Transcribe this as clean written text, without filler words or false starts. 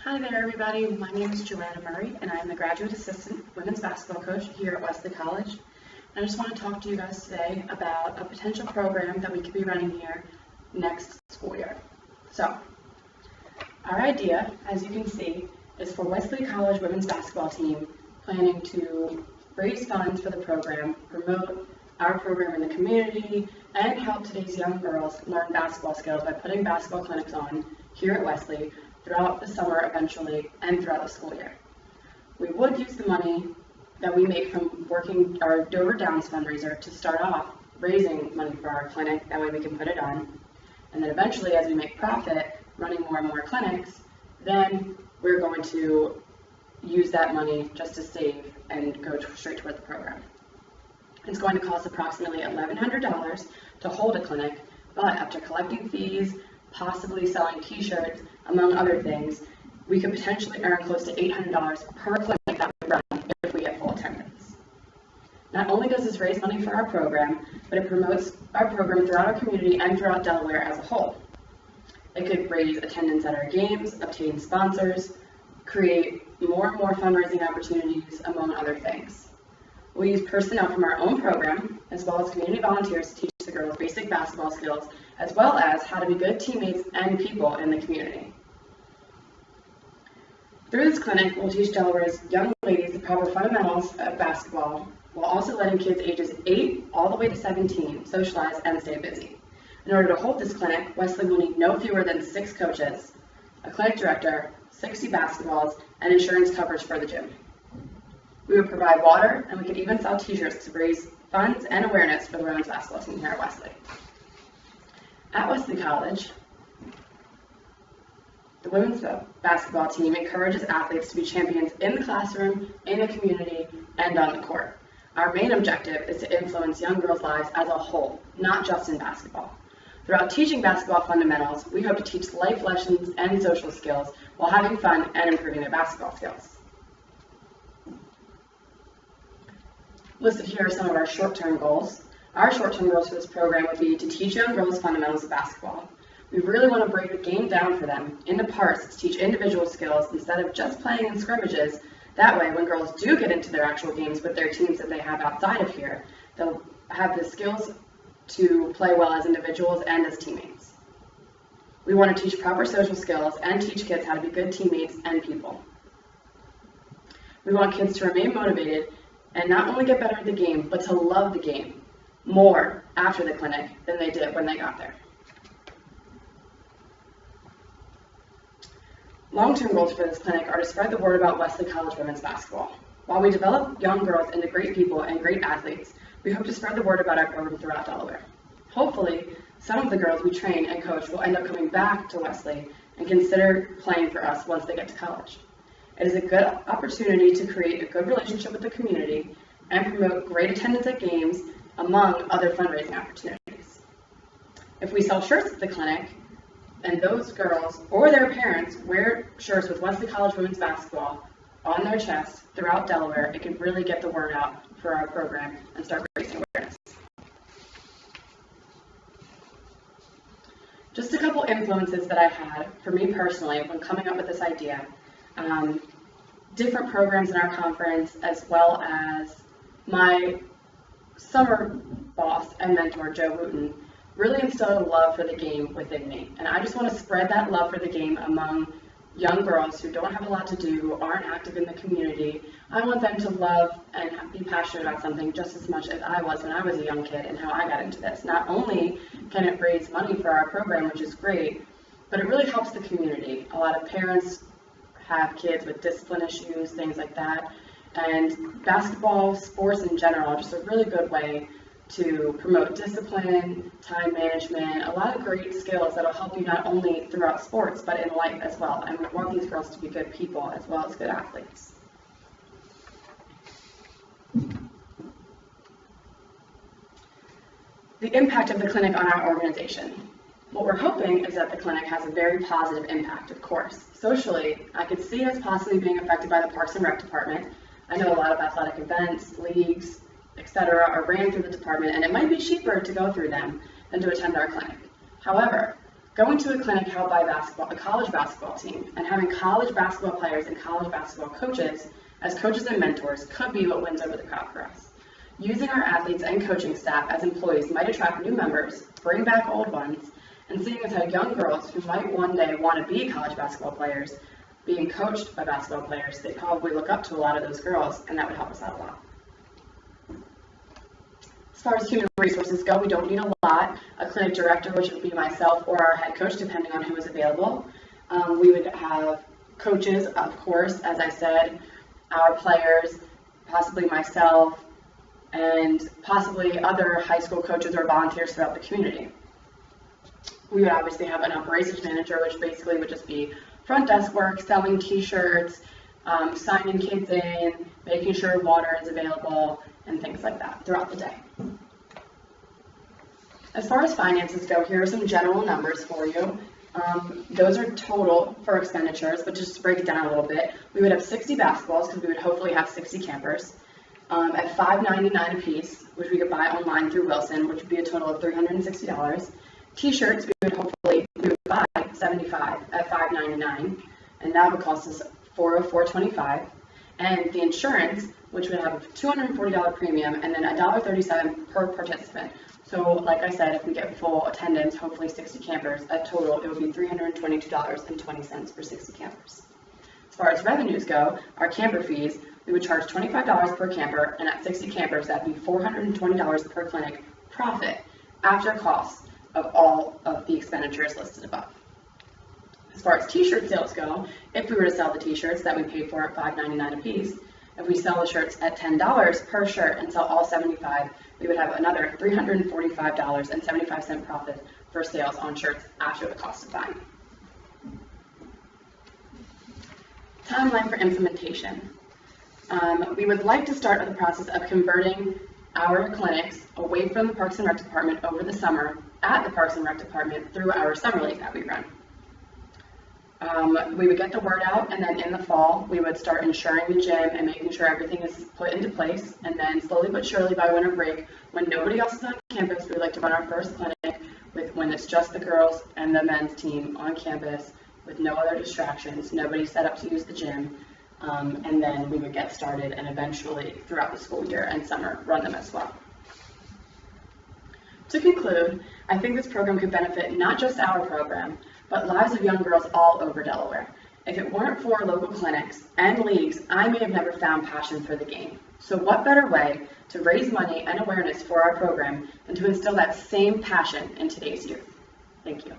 Hi there everybody, my name is Joanna Murray and I'm the Graduate Assistant Women's Basketball Coach here at Wesley College. I just want to talk to you guys today about a potential program that we could be running here next school year. So, our idea, as you can see, is for Wesley College Women's Basketball Team planning to raise funds for the program, promote our program in the community, and help today's young girls learn basketball skills by putting basketball clinics on here at Wesley throughout the summer eventually and throughout the school year. We would use the money that we make from working our Dover Downs fundraiser to start off raising money for our clinic, that way we can put it on. And then eventually as we make profit running more and more clinics, then we're going to use that money just to save and go straight toward the program. It's going to cost approximately $1,100 to hold a clinic, but after collecting fees, possibly selling t-shirts, among other things, we could potentially earn close to $800 per clinic that we run if we get full attendance. Not only does this raise money for our program, but it promotes our program throughout our community and throughout Delaware as a whole. It could raise attendance at our games, obtain sponsors, create more and more fundraising opportunities, among other things. We'll use personnel from our own program, as well as community volunteers to teach the girls basic basketball skills, as well as how to be good teammates and people in the community. Through this clinic, we'll teach Delaware's young ladies the proper fundamentals of basketball, while also letting kids ages 8 all the way to 17 socialize and stay busy. In order to hold this clinic, Wesley will need no fewer than 6 coaches, a clinic director, 60 basketballs, and insurance coverage for the gym. We would provide water, and we could even sell t-shirts to raise funds and awareness for the women's basketball team here at Wesley. At Wesley College, the women's basketball team encourages athletes to be champions in the classroom, in the community, and on the court. Our main objective is to influence young girls' lives as a whole, not just in basketball. Throughout teaching basketball fundamentals, we hope to teach life lessons and social skills while having fun and improving their basketball skills. Listed here are some of our short-term goals. Our short-term goals for this program would be to teach young girls fundamentals of basketball. We really want to break the game down for them into parts to teach individual skills instead of just playing in scrimmages. That way, when girls do get into their actual games with their teams that they have outside of here, they'll have the skills to play well as individuals and as teammates. We want to teach proper social skills and teach kids how to be good teammates and people. We want kids to remain motivated and not only get better at the game, but to love the game more after the clinic than they did when they got there. Long-term goals for this clinic are to spread the word about Wesley College women's basketball. While we develop young girls into great people and great athletes, we hope to spread the word about our program throughout Delaware. Hopefully, some of the girls we train and coach will end up coming back to Wesley and consider playing for us once they get to college. It is a good opportunity to create a good relationship with the community and promote great attendance at games, among other fundraising opportunities. If we sell shirts at the clinic, and those girls or their parents wear shirts with Wesley College women's basketball on their chest throughout Delaware, it can really get the word out for our program and start raising awareness. Just a couple influences that I had for me personally when coming up with this idea. Different programs in our conference, as well as my summer boss and mentor, Joe Wooten, really instilled a love for the game within me. And I just want to spread that love for the game among young girls who don't have a lot to do, who aren't active in the community. I want them to love and be passionate about something just as much as I was when I was a young kid and how I got into this. Not only can it raise money for our program, which is great, but it really helps the community. A lot of parents have kids with discipline issues, things like that. And basketball, sports in general, are just a really good way to promote discipline, time management, a lot of great skills that will help you not only throughout sports, but in life as well. And we want these girls to be good people as well as good athletes. The impact of the clinic on our organization. What we're hoping is that the clinic has a very positive impact, of course. Socially, I could see us possibly being affected by the Parks and Rec department. I know a lot of athletic events, leagues, etc. are ran through the department, and it might be cheaper to go through them than to attend our clinic. However, Going to a clinic held by a college basketball team and having college basketball players and college basketball coaches as coaches and mentors could be what wins over the crowd for us. Using our athletes and coaching staff as employees might attract new members, bring back old ones, and seeing as how young girls who might one day want to be college basketball players, being coached by basketball players, they probably look up to a lot of those girls, and that would help us out a lot. As far as human resources go, we don't need a lot. A clinic director, which would be myself or our head coach, depending on who is available. We would have coaches, of course, as I said, our players, possibly myself, and possibly other high school coaches or volunteers throughout the community. We would obviously have an operations manager, which basically would just be front desk work, selling t-shirts, signing kids in, making sure water is available, and things like that throughout the day. As far as finances go, here are some general numbers for you. Those are total for expenditures, but just to break it down a little bit, we would have 60 basketballs because we would hopefully have 60 campers at $5.99 a piece, which we could buy online through Wilson, which would be a total of $360. T-shirts, we would buy 75 at $5.99, and that would cost us $404.25. And the insurance, which would have a $240 premium and then $1.37 per participant. So like I said, if we get full attendance, hopefully 60 campers, at total it would be $322.20 for 60 campers. As far as revenues go, our camper fees, we would charge $25 per camper, and at 60 campers, that'd be $420 per clinic profit after costs of all of the expenditures listed above. As far as t-shirt sales go, if we were to sell the t-shirts that we paid for at $5.99 a piece, if we sell the shirts at $10 per shirt and sell all 75, we would have another $345.75 profit for sales on shirts after the cost of buying. Timeline for implementation. We would like to start the process of converting our clinics away from the Parks and Rec Department over the summer at the Parks and Rec Department through our summer league that we run. We would get the word out, and then in the fall, we would start insuring the gym and making sure everything is put into place. And then slowly but surely by winter break, when nobody else is on campus, we would like to run our first clinic when it's just the girls and the men's team on campus with no other distractions, nobody set up to use the gym. And then we would get started and eventually throughout the school year and summer run them as well. To conclude, I think this program could benefit not just our program, but lives of young girls all over Delaware. If it weren't for local clinics and leagues, I may have never found passion for the game. So what better way to raise money and awareness for our program than to instill that same passion in today's youth? Thank you.